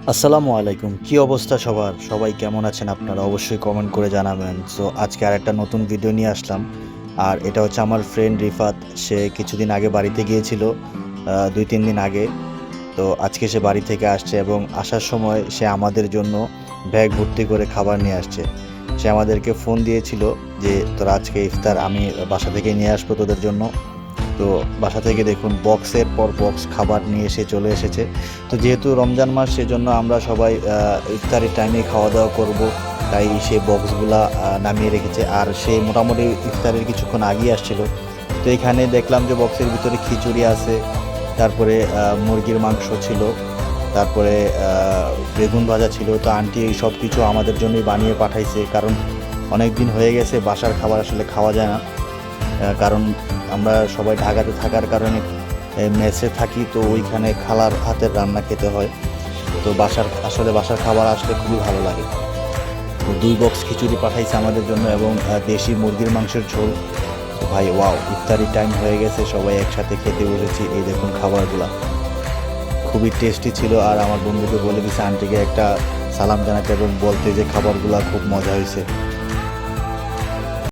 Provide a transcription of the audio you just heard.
আসসালামু আলাইকুম। কি অবস্থা সবার? সবাই কেমন আছেন আপনারা? অবশ্যই কমেন্ট করে জানাবেন। সো আজকে আরেকটা নতুন ভিডিও নিয়ে আসলাম। আর এটা হচ্ছে আমার ফ্রেন্ড রিফাত। সে কিছুদিন আগে বাড়িতে গিয়েছিল, ২-৩ দিন আগে। তো আজকে সে বাড়ি থেকে আসছে এবং আসার সময় সে আমাদের জন্য ব্যাগ ভর্তি করে খাবার নিয়ে আসছে। সে আমাদেরকে ফোন দিয়েছিল যে, "তোরা আজকে ইফতার আমি বাসা থেকে নিয়ে আসবো তোদের জন্য।" তো বাসা থেকে দেখুন বক্সের পর বক্স খাবার নিয়ে এসে চলে এসেছে। তো যেহেতু রমজান মাস সেজন্য আমরা সবাই ইফতারের টাইমে খাওয়া দাওয়া করব, তাই সে বক্সগুলা নামিয়ে রেখেছে। আর সে মোটামুটি ইফতারের কিছুক্ষণ আগেই আসছিল। তো এখানে দেখলাম যে বক্সের ভিতরে খিচুড়ি আছে, তারপরে মুরগির মাংস ছিল, তারপরে বেগুন ভাজা ছিল। তো আন্টি এই সব কিছু আমাদের জন্যই বানিয়ে পাঠাইছে, কারণ অনেক দিন হয়ে গেছে বাসার খাবার আসলে খাওয়া যায় না। কারণ আমরা সবাই ঢাকাতে থাকার কারণে মেসে থাকি, তো ওইখানে খালার হাতের রান্না খেতে হয়। তো বাসার খাবার আসলে খুবই ভালো লাগে। তো ২ বক্স খিচুড়ি পাঠাইছে আমাদের জন্য এবং দেশি মুরগির মাংসের ঝোল। তো ভাই ওয়াও! ইফতারি টাইম হয়ে গেছে, সবাই একসাথে খেতে বসেছি। এই দেখুন খাবারগুলা। খুবই টেস্টি ছিল। আর আমার বন্ধুকে বলে দিছে আন্টিকে একটা সালাম জানাতে এবং বলতে যে খাবারগুলা খুব মজা হইছে।